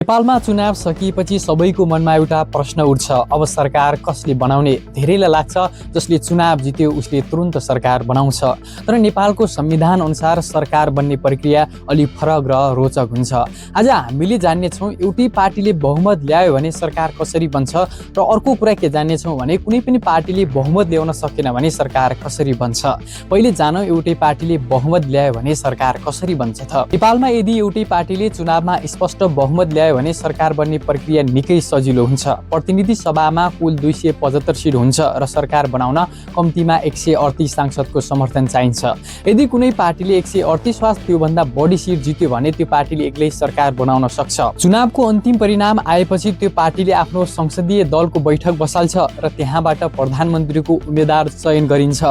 नेपालमा चुनाव सकिएपछि सबैको मनमा एउटा प्रश्न उठ्छ, अब सरकार कसले बनाउने? धेरैलाई लाग्छ जसले चुनाव जित्यो उसले तुरुन्त सरकार बनाउँछ। तर नेपालको संविधान अनुसार सरकार बन्ने प्रक्रिया अलि फरक र रोचक हुन्छ। आज हामीले जान्नेछौँ एउटै पार्टीले बहुमत ल्यायो भने सरकार कसरी बन्छ, र अर्को कुरा के जान्नेछौँ भने कुनै पनि पार्टीले बहुमत ल्याउन सकेन भने सरकार कसरी बन्छ। पहिले जानौँ एउटै पार्टीले बहुमत ल्यायो भने सरकार कसरी बन्छ त। नेपालमा यदि एउटै पार्टीले चुनावमा स्पष्ट बहुमत ल्यायो भने सरकार बन्ने प्रक्रिया निकै सजिलो हुन्छ। प्रतिनिधि सभामा कुल 275 सिट हुन्छ र सरकार बनाउन कम्तीमा 138 सांसदको समर्थन चाहिन्छ। यदि कुनै पार्टीले 138 वा त्योभन्दा बढी सिट जित्यो भने त्यो पार्टीले एक्लै सरकार बनाउन सक्छ। चुनावको अन्तिम परिणाम आएपछि त्यो पार्टीले आफ्नो संसदीय दलको बैठक बसाल्छ र त्यहाँबाट प्रधानमन्त्रीको उम्मेदवार चयन गरिन्छ।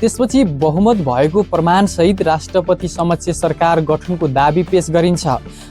त्यसपछि बहुमत भएको प्रमाणसहित राष्ट्रपति समक्ष सरकार गठनको दाबी पेश गरिन्छ।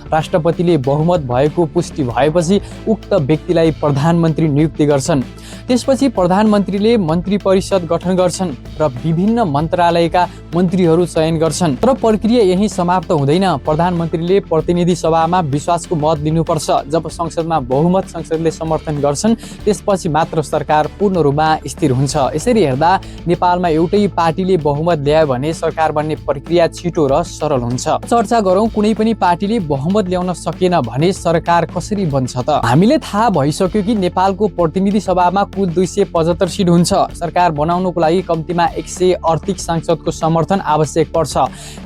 राष्ट्रपतिले बहुमत भएको पुष्टि भएपछि उक्त व्यक्तिलाई प्रधानमन्त्री नियुक्ति गर्छन्। त्यसपछि प्रधानमन्त्रीले मन्त्री परिषद गठन गर्छन् र विभिन्न मन्त्रालयका मन्त्रीहरू चयन गर्छन्। तर प्रक्रिया यही समाप्त हुँदैन। प्रधानमन्त्रीले प्रतिनिधि सभामा विश्वासको मत लिनुपर्छ। जब संसदमा बहुमत संसदले समर्थन गर्छन् त्यसपछि मात्र सरकार पूर्ण रूपमा स्थिर हुन्छ। यसरी हेर्दा नेपालमा एउटै पार्टीले बहुमत ल्यायो भने सरकार बन्ने प्रक्रिया छिटो र सरल हुन्छ। चर्चा गरौँ कुनै पनि पार्टीले बहुमत ल्याउन सकेन भने सरकार कसरी बन्छ त। हामीले थाहा भइसक्यो कि नेपालको प्रतिनिधि सभामा कुल 275 सिट हुन्छ। सरकार बनाउनको लागि कम्तीमा 138 सांसदको समर्थन आवश्यक पर्छ।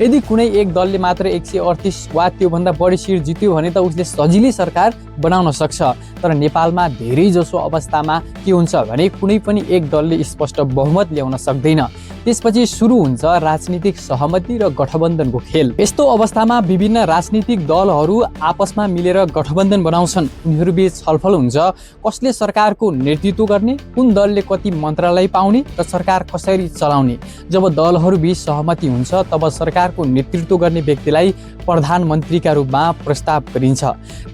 यदि कुनै एक दलले मात्र 138 वा त्योभन्दा बढी सिट जित्यो भने त उसले सजिलै सरकार बनाउन सक्छ। तर नेपालमा धेरै जसो अवस्थामा के हुन्छ भने कुनै पनि एक दलले स्पष्ट बहुमत ल्याउन सक्दैन। त्यसपछि सुरु हुन्छ राजनीतिक सहमति र गठबन्धनको खेल। यस्तो अवस्थामा विभिन्न राजनीतिक दलहरू आपसमा मिलेर गठबन्धन बनाउँछन्। उनीहरूबीच छलफल हुन्छ कसले सरकारको नेतृत्व गर्ने, कुन दलले कति मन्त्रालय पाउने र सरकार कसरी चलाउने। जब दलहरूबीच सहमति हुन्छ तब सरकारको नेतृत्व गर्ने व्यक्तिलाई प्रधानमन्त्रीका रूपमा प्रस्ताव गरिन्छ।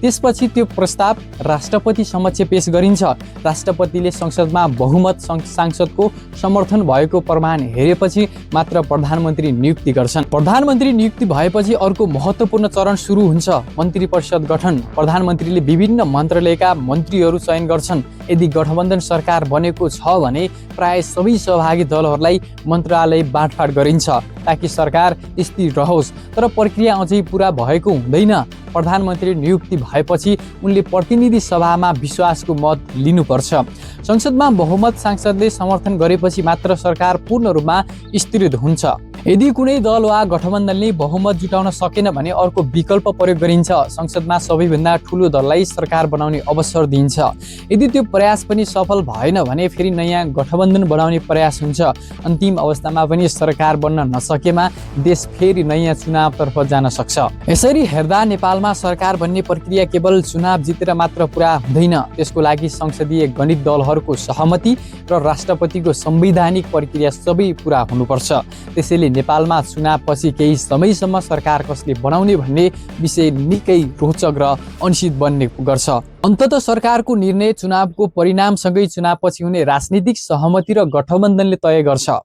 त्यसपछि त्यो प्रस्ताव राष्ट्रपति समक्ष पेश गरिन्छ। राष्ट्रपतिले संसदमा बहुमत सांसदको समर्थन भएको प्रमाण हेरेपछि मात्र प्रधानमन्त्री नियुक्ति गर्छन्। प्रधानमन्त्री नियुक्ति भएपछि अर्को महत्त्वपूर्ण चरण सुरु हुन्छ, मन्त्री परिषद गठन। प्रधानमन्त्रीले विभिन्न मन्त्रालयका मन्त्रीहरू चयन गर्छन्। यदि गठबन्धन सरकार बनेको छ भने प्राय सबै सहभागी दलहरूलाई मन्त्रालय बाँडफाँड गरिन्छ ताकि सरकार स्थिर रहोस्। तर प्रक्रिया अझै पुरा भएको हुँदैन। प्रधानमन्त्री नियुक्ति भएपछि उनले प्रतिनिधि सभामा विश्वासको मत लिनुपर्छ। संसदमा बहुमत सांसदले समर्थन गरेपछि मात्र सरकार पूर्ण रूपमा स्थिर हुन्छ। यदि कुनै दल वा गठबन्धनले बहुमत जुटाउन सकेन भने अर्को विकल्प प्रयोग गरिन्छ। संसदमा सबैभन्दा ठुलो दललाई सरकार बनाउने अवसर दिइन्छ। यदि त्यो प्रयास पनि सफल भएन भने फेरि नयाँ गठबन्धन बनाउने प्रयास हुन्छ। अन्तिम अवस्थामा पनि सरकार बन्न नसकेमा देश फेरि नयाँ चुनावतर्फ जान सक्छ। यसरी हेर्दा नेपालमा सरकार बन्ने प्रक्रिया केवल चुनाव जितेर मात्र पुरा हुँदैन। त्यसको लागि संसदीय गणित दलहरूको सहमति र राष्ट्रपतिको संवैधानिक प्रक्रिया सबै पुरा हुनुपर्छ। त्यसैले नेपालमा चुनावपछि केही समयसम्म सरकार कसले बनाउने भन्ने विषय निकै रोचक र अनिश्चित बन्ने गर्छ। अन्ततः सरकारको निर्णय चुनावको परिणामसँगै चुनावपछि हुने राजनीतिक सहमति र गठबन्धनले तय गर्छ।